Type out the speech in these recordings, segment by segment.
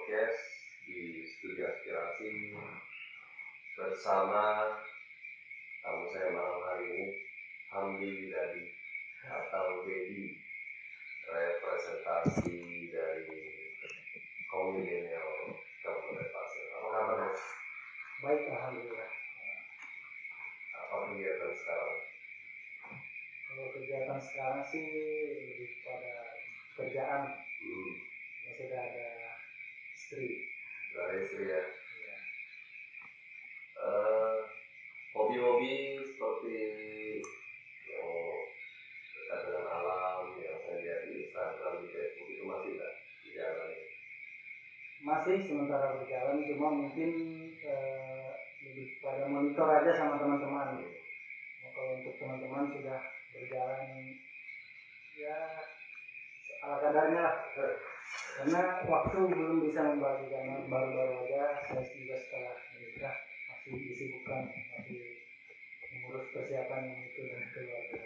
podcast di Studio Aspirasi bersama tamu saya malam hari ini, Hamdi Widadi atau Dedi, representasi dari kaum milenial Kabupaten Pasir. Apa kabar? Baik, alhamdulillah. Apa kegiatan sekarang? Kalau kegiatan sekarang sih lebih pada kerjaan. Sudah ada istri. Dari istri ya. Iya. Hobi-hobi seperti yang dekat dengan alam yang saya lihat di Instagram, di Facebook itu masih tak dijalani? Masih sementara berjalan, cuma mungkin lebih pada monitor aja sama teman-teman. Nah, kalau untuk teman-teman sudah berjalan ya ala kadarnya lah. Karena waktu belum bisa membagi, karena baru-baru aja saya juga setelah menikah masih disibukkan, masih mengurus persiapan yang itu dan keluarga.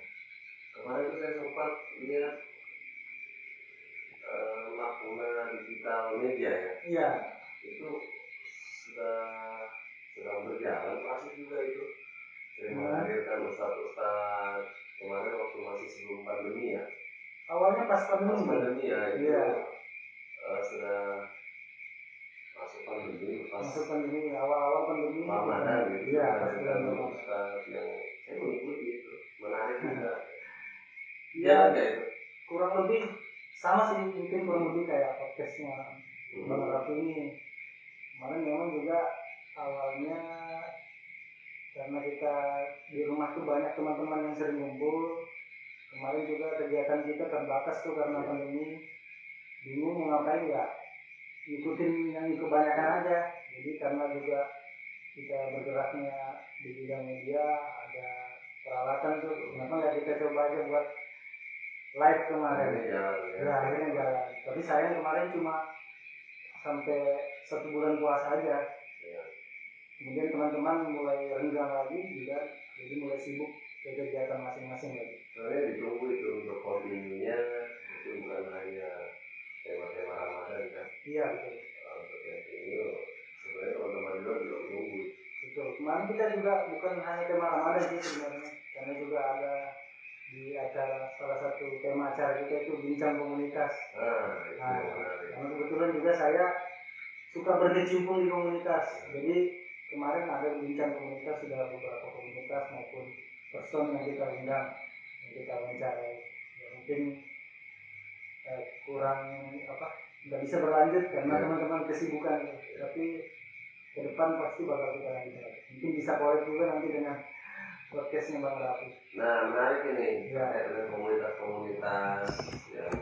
Kemarin itu saya sempat lihat makna digital media ya. Iya. Itu sedang berjalan masih juga itu. Saya menghadirkan ustadz kemarin waktu masih sebelum pandemi ya. Awalnya pas pandemi ya, itu iya. Sudah masuk pandemi, awal-awal pandemi Ramadan gitu. Iya, dan ustadz yang saya mengikuti itu menarik juga. Iya, itu kurang lebih sama sih, mungkin kurang lebih kayak podcastnya Bang Raffi ini. Kemarin memang juga awalnya karena kita di rumah tuh banyak teman-teman yang sering ngumpul. Kemarin juga kegiatan kita terbatas tuh karena pandemi. Bingung mau ngapain, ya ikutin yang kebanyakan aja. Jadi karena juga kita bergeraknya di bidang media, ada peralatan tuh, kenapa nggak kita coba aja buat live kemarin? Ya akhirnya jalan. Tapi sayang kemarin cuma sampai 1 bulan puasa aja. Kemudian teman-teman mulai renggang lagi juga, jadi mulai sibuk ke kegiatan masing-masing lagi. Sebenarnya ditunggu itu untuk kontinunya, itu bukan hanya tema-tema Ramadan kan? Iya betul. Untuk yang ini sebenarnya teman-teman juga menunggu. Betul. Kemarin kita juga bukan hanya tema Ramadan sih sebenarnya, karena juga ada di acara, salah satu tema acara kita itu bincang komunitas. Karena kebetulan juga saya suka berkecimpung di komunitas, jadi kemarin ada bincang komunitas, sudah beberapa komunitas maupun person yang kita undang, yang kita wawancarai. Ya, mungkin kurang nggak bisa berlanjut karena teman-teman kesibukan, tapi ke depan pasti bakal kita lanjut. Mungkin bisa kolek juga nanti dengan podcastnya Bang Raffi. Nah, menarik ini terkait dengan komunitas-komunitas yang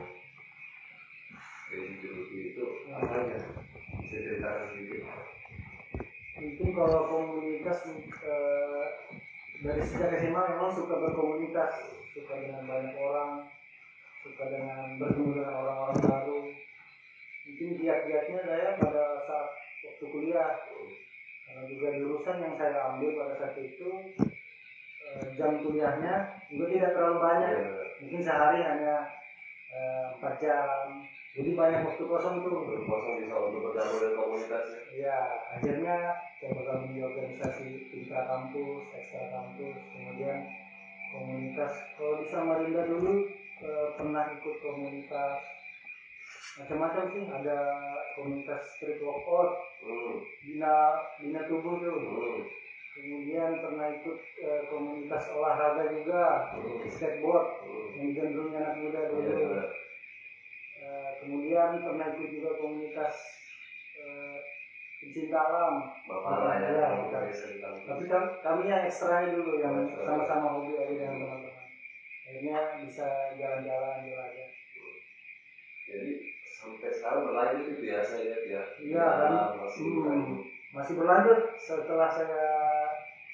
ideologi itu apa ya? Bisa ceritakan sedikit? Mungkin kalau komunitas dari sejak SMA memang suka berkomunitas, suka dengan banyak orang, suka dengan bertemu dengan orang-orang baru. Mungkin giat-giatnya saya pada saat waktu kuliah, karena juga jurusan yang saya ambil pada saat itu jam kuliahnya juga tidak terlalu banyak, mungkin sehari hanya 4 jam, jadi banyak waktu kosong tuh. Bisa untuk bergabung dengan komunitas ya? Ya, akhirnya saya bergabung di organisasi intra kampus, ekstra kampus, kemudian komunitas. Kalau di Samarinda dulu pernah ikut komunitas macam-macam sih, ada komunitas street workout, bina tubuh tuh. Kemudian pernah ikut komunitas olahraga juga, skateboard, yang digandrungi anak muda dulu. Kemudian pernah ikut juga komunitas pencinta alam. Tapi kami yang ekstranya dulu, yang sama-sama hobi aja dengan teman-teman. Akhirnya bisa jalan-jalan aja. Jadi sampai sekarang berlanjut itu ya, saya lihat ya. Iya, masih berlanjut. Setelah saya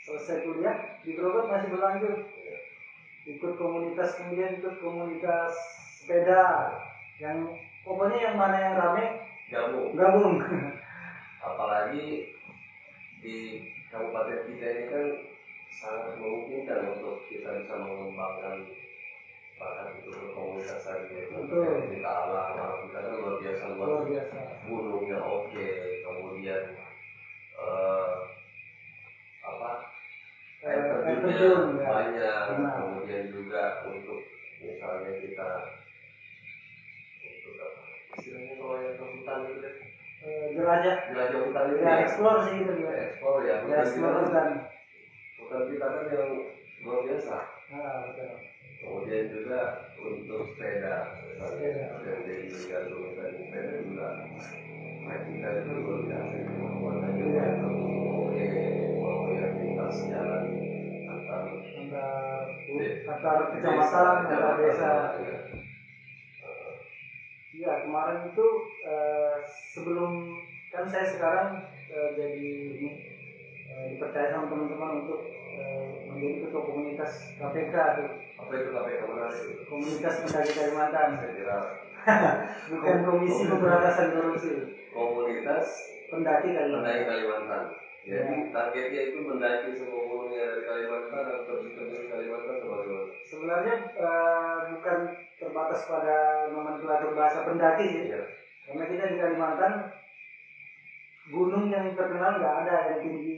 selesai kuliah di Grogol masih berlanjut. Ikut komunitas, kemudian ikut komunitas sepeda. Yang pokoknya yang mana yang rame gabung. Apalagi di kabupaten kita ini kan sangat memungkinkan untuk kita bisa mengembangkan bahkan itu berkomunitas tadi Betul. kita alam kita kan luar biasa Luar biasa. gunungnya oke, kemudian air terjunnya ya. banyak, kemudian juga untuk misalnya kita untuk apa istilahnya kalau yang ke hutan itu deh, jelajah hutan itu ya, explore sih gitu ya. Explore ya, hutan kita kan yang luar biasa. Betul. Kemudian juga untuk sepeda yang jadi gantung tadi sepeda juga kita itu luar biasa kemampuannya juga oke, mau yang lintas jalan antar kecamatan, antar desa. Iya, kemarin itu sebelum kan saya sekarang jadi dipercaya sama teman-teman untuk menjadi ketua komunitas KPK tuh. Apa itu KPK menarik? Komunitas Pendaki Kalimantan. Saya kira bukan Komisi Pemberantasan Korupsi. Komunitas Pendaki Kalimantan. Jadi targetnya itu mendaki semua gunungnya dari Kalimantan atau di Kalimantan sebagai sebenarnya bukan terbatas pada nomenklatur bahasa pendaki ya. Karena kita di Kalimantan gunung yang terkenal nggak ada yang tinggi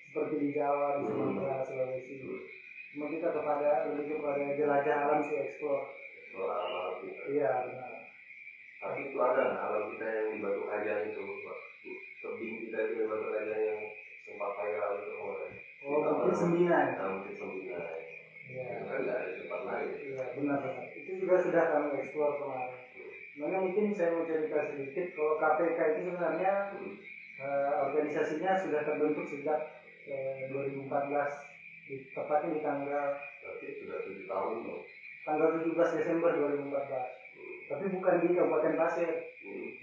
seperti di Jawa, di Sumatera, Sulawesi. Cuma kita lebih kepada jelajah alam sih, explore alam kita. Iya benar. Tapi itu ada alam kita yang di Batu Kajang itu, tebing kita itu di Batu Kajang yang sempat viral itu kemarin. Mungkin Sembilan. Mungkin Sembilan. Iya. Itu kan nggak ada tempat lain. Iya benar. Itu juga sudah kami explore kemarin. Mana mungkin saya mau cerita sedikit kalau KPK itu sebenarnya organisasinya sudah terbentuk sejak 2014, tepatnya di tanggal sudah 7 tahun loh. Tanggal 17 Desember 2014. Tapi bukan di Kabupaten Pasir.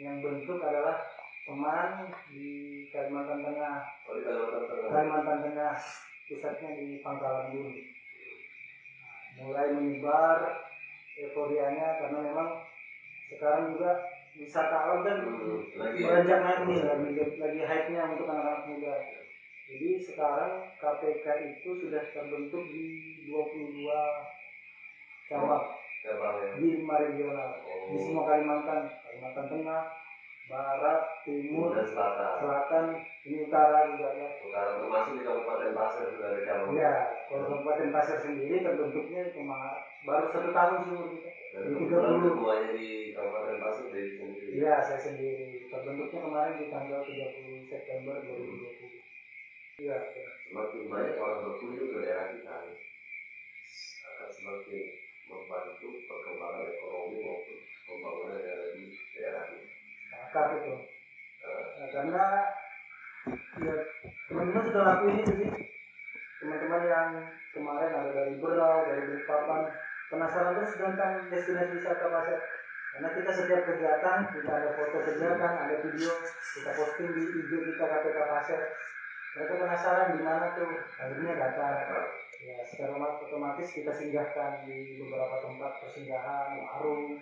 Yang bentuk adalah teman di Kalimantan Tengah. Oh, di Kalimantan Tengah. Kalimantan Tengah, pusatnya di Pangkalan Bun. Mulai menyebar euforianya karena memang sekarang juga wisata alam kan beranjak naik nih, lagi hype-nya untuk anak-anak muda. Jadi sekarang KPK itu sudah terbentuk di 22 cabang di 5 regional di semua Kalimantan Tengah, Barat, Timur, dan Selatan, ini Utara juga ya. Utara termasuk di Kabupaten Pasir sudah ada cabang. Iya, kalau Kabupaten Pasir sendiri terbentuknya baru 1 tahun sih umur kita. Di 30 semuanya di Kabupaten Pasir dari sendiri. Iya, saya sendiri. Terbentuknya kemarin di tanggal 30 September 2020. Iya. Semakin banyak orang berkunjung ke daerah kita, akan semakin membantu perkembangan ekonomi maupun pembangunan yang ada di daerah ini. Akar itu. Karena ya teman-teman sudah lakuin itu sih. Teman-teman yang kemarin ada dari Berau, dari Balikpapan, penasaran terus tentang destinasi wisata Pasir. Karena kita setiap kegiatan, kita ada foto kegiatan, ada video, kita posting di IG kita KPK Pasir. Mereka penasaran di mana tuh, akhirnya datang. Ya secara otomatis kita singgahkan di beberapa tempat persinggahan, warung.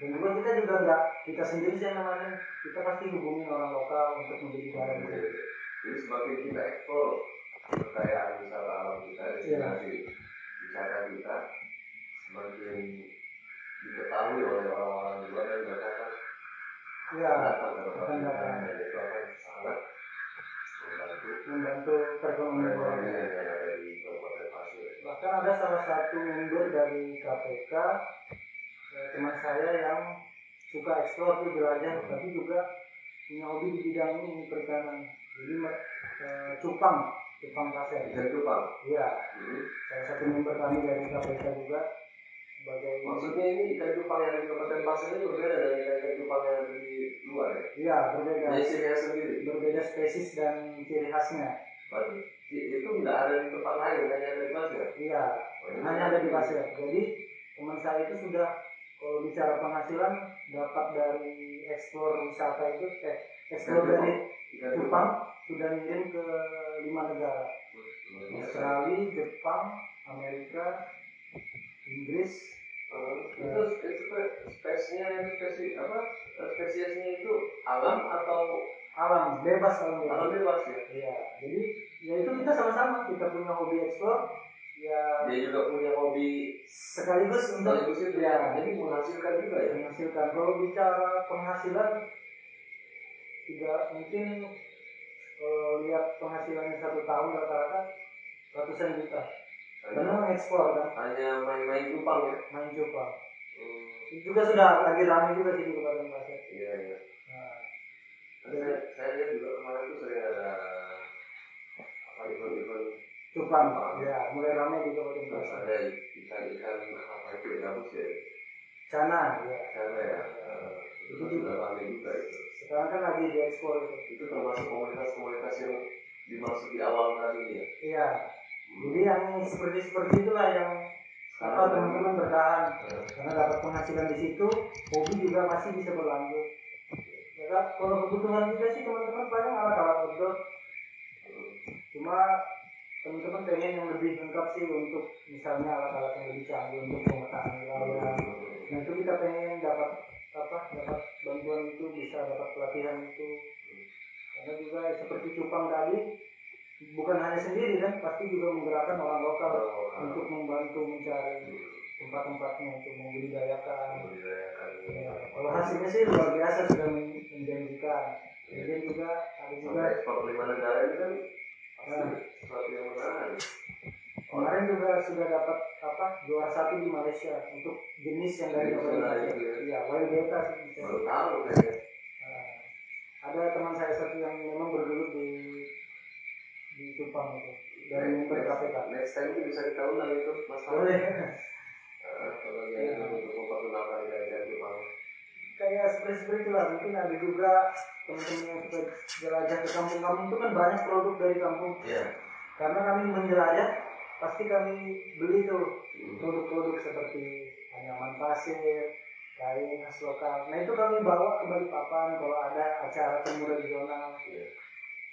Dan juga kita nggak kita sendiri sih namanya, kita pasti hubungi orang lokal untuk menjadi barang. Jadi semakin kita eksplor kekayaan wisata alam kita, destinasi wisata kita, semakin diketahui oleh orang-orang luar dan datang datang ke tempat kita, dan itu akan sangat membantu perekonomian yang ada di Kabupaten Pasir. Bahkan ada salah satu member dari KPK, teman saya yang suka eksplor tuh jelajah, tapi juga punya hobi di bidang ini perikanan. Jadi cupang Pasir. Ikan cupang. Iya. Salah satu member kami dari KPK juga. Maksudnya ini ikan cupang yang di Kabupaten Pasir ini berbeda dengan ikan cupang yang di luar ya? Iya, berbeda. Ciri khas sendiri. Berbeda spesies dan ciri khasnya. Berarti itu nggak ada di tempat lain, hanya ada di Pasir? Iya, hanya ada di Pasir. Jadi teman saya itu sudah, kalau bicara penghasilan, dapat dari eksplor wisata itu, eksplor dari cupang sudah ngirim ke 5 negara. Australia, Jepang, Amerika, Inggris. Itu spesiesnya itu alam atau alam bebas alam bebas ya? Iya, jadi ya itu kita sama-sama, kita punya hobi eksplor, ya Dia juga punya hobi sekaligus untuk sekaligus itu ya jadi menghasilkan juga ya. menghasilkan. Kalau bicara penghasilan tidak mungkin lihat penghasilannya 1 tahun rata-rata ratusan juta karena ekspor kan, hanya main-main cupang ya. main cupang. Itu juga sudah lagi ramai juga sih di Kabupaten Pasir. Iya iya. Nah, Saya lihat juga kemarin tuh sering ada apa event-event cupang ya mulai ramai di Kabupaten terus Pasir. ada ikan apa itu ya, gabus ya. Cana ya. Sana ya. Itu sudah ramai juga itu. Sekarang kan lagi diekspor itu. Itu termasuk komunitas-komunitas yang dimaksud di awal tadi ya. Iya. Jadi yang seperti itulah yang apa teman-teman bertahan karena dapat penghasilan di situ, hobi juga masih bisa berlanjut. Ya kan? Kalau kebutuhan kita sih teman-teman paling alat-alat outdoor. Cuma teman-teman pengen yang lebih lengkap sih untuk misalnya alat-alat yang lebih canggih untuk pemetaan wilayah. Nah itu kita pengen dapat bantuan itu, bisa dapat pelatihan itu. Karena juga seperti cupang tadi bukan hanya sendiri kan, pasti juga menggerakkan orang lokal untuk membantu mencari tempat-tempatnya untuk membudidayakan. Ya, kalau hasilnya sih luar biasa, sudah menjanjikan. Kemudian juga ada juga ekspor 5 negara ini kan sesuatu yang menarik. Kemarin juga sudah dapat juara 1 di Malaysia untuk jenis yang dari Kabupaten Pasir. Iya, wild beta sih. Baru tahu kayaknya. Ada teman saya satu yang memang bergelut di Jepang itu dari member KPK. Next time itu bisa kita undang itu Mas. Boleh. Kalau yang untuk memperkenalkan gaya Jepang. Kayak seperti itulah, mungkin ada juga teman-teman yang suka jelajah ke kampung-kampung itu kan banyak produk dari kampung. Iya. Karena kami menjelajah, pasti kami beli tuh produk-produk seperti anyaman pasir, kain khas lokal. Nah itu kami bawa ke Balikpapan kalau ada acara temu regional.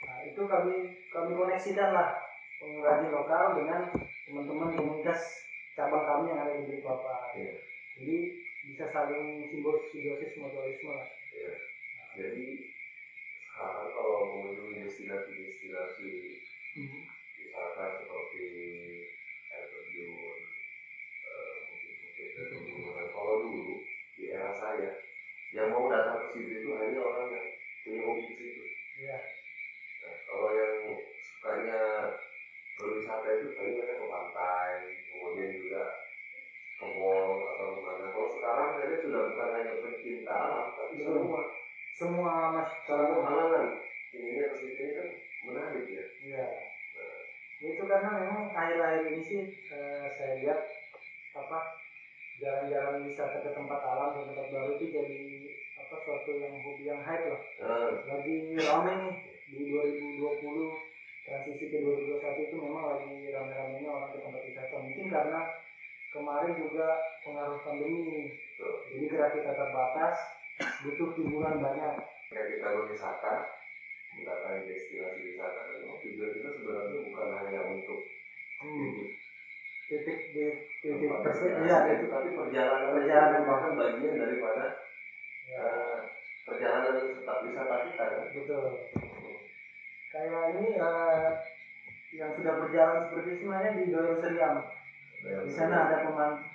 Nah itu kami koneksikan lah pengrajin lokal dengan teman-teman komunitas cabang kami yang ada di Balikpapan. Jadi bisa saling simbiosis mutualisme lah. Jadi sekarang kalau mengunjungi destinasi wisata seperti air terjun, mungkin pegunungan. Kalau dulu di era saya yang mau datang ke situ itu hanya orang yang punya hobi ke situ. Iya. Nah, kalau yang sukanya berwisata itu paling mereka ke pantai, kemudian juga ke mall atau kemana. Kalau sekarang saya sudah bukan hanya pencinta alam, tapi semua halangan ininya ke situ kan menarik ya. Iya. Itu karena memang akhir-akhir ini sih saya lihat jalan-jalan wisata ke tempat alam, ke tempat baru itu jadi suatu yang hobi yang hype lah. Lagi ramai nih di 2020 transisi ke 2021 itu memang lagi rame-ramenya orang ke tempat wisata. Mungkin karena kemarin juga pengaruh pandemi, jadi gerak kita terbatas, butuh hiburan banyak. Kayak kita berwisata, mendatangi destinasi wisata, tujuan kita sebenarnya bukan hanya untuk titik tersebut, tapi perjalanan bahkan bagian daripada perjalanan wisata kita kan. Betul. Kayak ini yang sudah berjalan seperti sebenarnya di Doyong Seriam. Di sana ada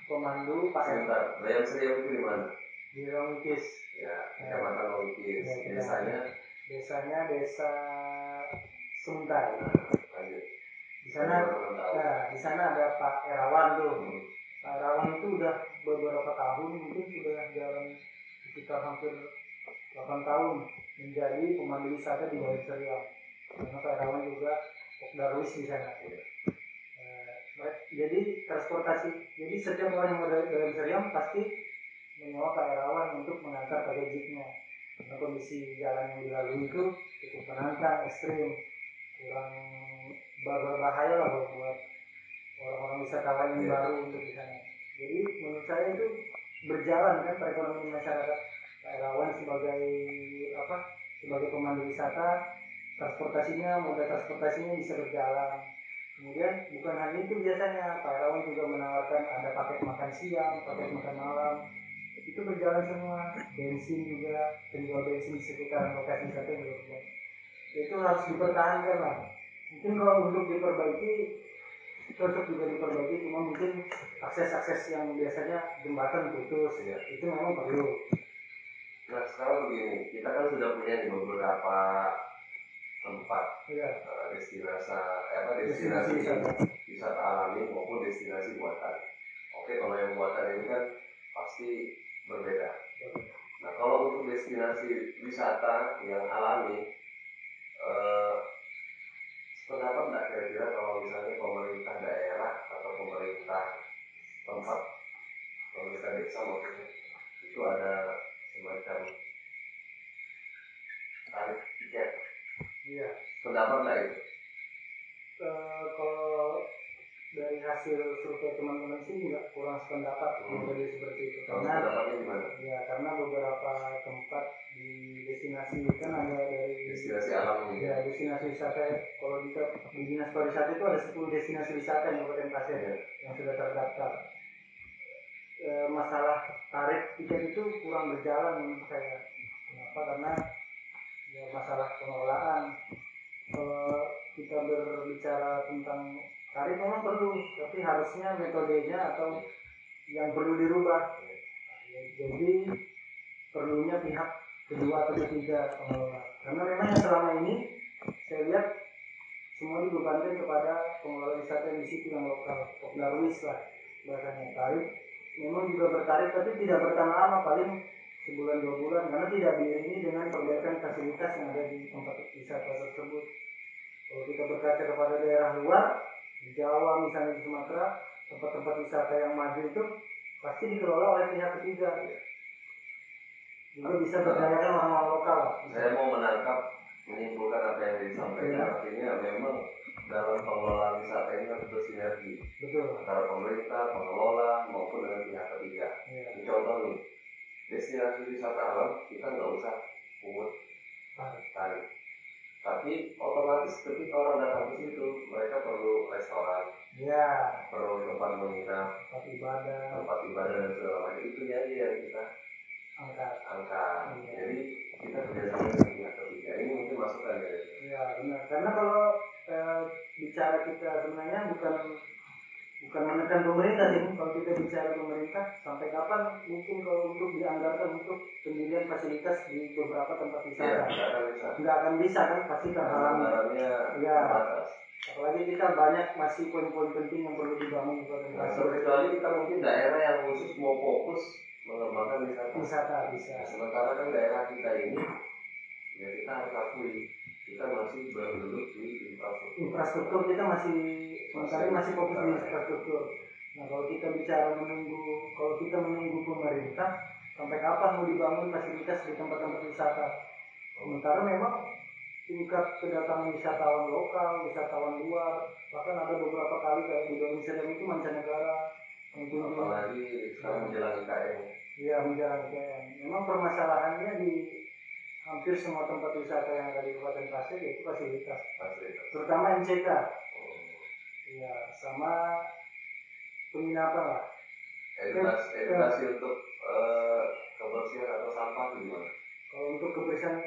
pemandu Pak Sebentar, Doyong Seriam itu di mana? Di Longkis. Ya, Kecamatan Longkis. Desanya Desa Sungai. Di sana ada Pak Erawan tuh. Pak Erawan itu udah beberapa tahun, mungkin sudah jalan sekitar hampir 8 tahun menjadi pemandu wisata di Doyong Seriam. Karena Pak Erawan juga Darwis di sana. Jadi transportasi, jadi setiap orang yang mau dari Doyong Seriam pasti menyewa Pak Erawan untuk mengantar pakai jeepnya. Karena kondisi jalan yang dilalui itu cukup menantang, ekstrim, kurang berbahaya lah buat orang-orang wisatawan yang baru untuk di sana. Jadi menurut saya itu berjalan kan perekonomian masyarakat. Pak Erawan sebagai pemandu wisata, moda transportasinya bisa berjalan. Kemudian bukan hanya itu, biasanya Pak Erawan juga menawarkan ada paket makan siang, paket makan malam. Itu berjalan semua. Bensin juga, penjual bensin di sekitar lokasi wisata juga. Itu harus dipertahankan lah. Mungkin kalau untuk diperbaiki cocok juga diperbaiki, cuma mungkin akses-akses yang biasanya jembatan putus Iya. itu memang perlu. Nah sekarang begini, kita kan sudah punya nih beberapa tempat Iya. destinasi wisata alami maupun destinasi buatan. Oke, kalau yang buatan ini kan pasti berbeda. Nah kalau untuk destinasi wisata yang alami, pendapat nggak kira-kira kalau misalnya pemerintah daerah atau pemerintah tempat, pemerintah desa maksudnya, itu ada semacam tarif tiket? Iya. Pendapat nggak itu? Kalau dari hasil survei teman-teman sih nggak kurang sependapat menjadi seperti itu, karena pendapatnya gimana? Ya karena beberapa tempat di destinasi kan ada dari Destinasi alam ini. ya destinasi wisata. Kalau di dinas pariwisata itu ada 10 destinasi wisata yang Kabupaten Pasir yang sudah terdaftar. Masalah tarif tiket itu kurang berjalan menurut saya. Kenapa? Karena ya masalah pengelolaan. Kalau kita berbicara tentang tarif memang perlu, tapi harusnya metodenya atau yang perlu dirubah. Jadi perlunya pihak kedua atau ketiga pengelola. Karena memang yang selama ini saya lihat semua dibebankan kepada pengelola wisata yang di situ yang lokal, popularis lah bahasanya. Tarif memang juga bertarif tapi tidak bertahan lama, paling sebulan 2 bulan, karena tidak diiringi dengan perbaikan fasilitas yang ada di tempat wisata tersebut. Kalau kita berkaca kepada daerah luar, di Jawa misalnya, di Sumatera, tempat-tempat wisata yang maju itu pasti dikelola oleh pihak ketiga. Juga bisa berdayakan orang-orang lokal. Saya mau menyimpulkan apa yang disampaikan. Artinya memang dalam pengelolaan wisata ini harus bersinergi. Betul. Antara pemerintah, pengelola maupun dengan pihak ketiga. Ini contoh nih, destinasi wisata alam kita nggak usah pungut tarif. Tapi otomatis ketika orang datang ke situ, mereka perlu restoran, perlu tempat menginap, tempat ibadah dan segala macam. Itu aja yang kita angkat. Jadi kita kerjasama dengan pihak ketiga. Ini mungkin masukan ya. Ya benar. Karena kalau bicara kita sebenarnya bukan menekan pemerintah sih. Kalau kita bicara pemerintah, sampai kapan mungkin kalau untuk dianggarkan untuk pendirian fasilitas di beberapa tempat wisata? Nggak akan bisa kan, pasti terhalang. Ya. Apalagi kita banyak masih poin-poin penting yang perlu dibangun. Kecuali kita mungkin daerah yang khusus mau fokus mengembangkan wisata. Bisa. Sementara kan daerah kita ini, ya kita harus akui kita masih berduduk di infrastruktur. Kita masih fokus di infrastruktur. Nah kalau kita menunggu pemerintah, sampai kapan mau dibangun fasilitas di tempat-tempat wisata? Sementara memang tingkat kedatangan wisatawan lokal, wisatawan luar, bahkan ada beberapa kali kayak di Indonesia itu mancanegara. Apalagi sekarang menjelang IKN. Iya, menjelang IKN. Memang permasalahannya di hampir semua tempat wisata yang ada di Kabupaten Pasir yaitu fasilitas. Terutama MCK. Iya, sama penginapan lah. Edukasi untuk kebersihan atau sampah gimana? Kalau untuk kebersihan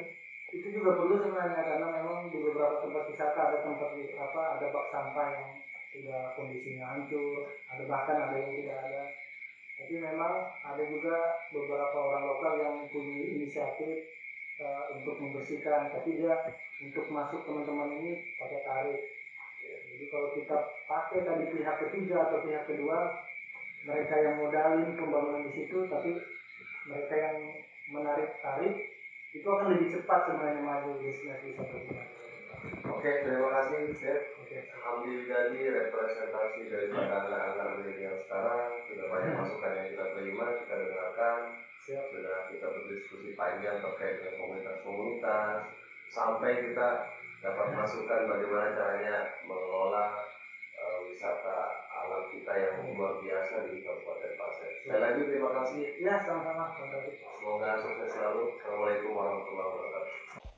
itu juga perlu sebenarnya, karena memang di beberapa tempat wisata ada bak sampah yang sudah kondisinya hancur, ada yang tidak ada. Tapi memang ada juga beberapa orang lokal yang punya inisiatif untuk membersihkan, tapi dia untuk masuk teman-teman ini pakai tarif. Jadi kalau kita pakai tadi pihak ketiga atau pihak kedua, mereka yang modalin pembangunan di situ, tapi mereka yang menarik tarif, itu akan lebih cepat sebenarnya maju destinasi wisata. Oke, terima kasih Chef. Alhamdulillah representasi daripada anak-anak milenial sekarang sudah banyak masukan yang kita terima, kita dengarkan. Sudah kita berdiskusi panjang terkait dengan komunitas-komunitas, sampai kita dapat masukan bagaimana caranya mengelola wisata alam kita yang luar biasa di Kabupaten Pasir. Sekali lagi terima kasih. Ya, sama-sama. Semoga sukses selalu. Assalamualaikum warahmatullahi wabarakatuh.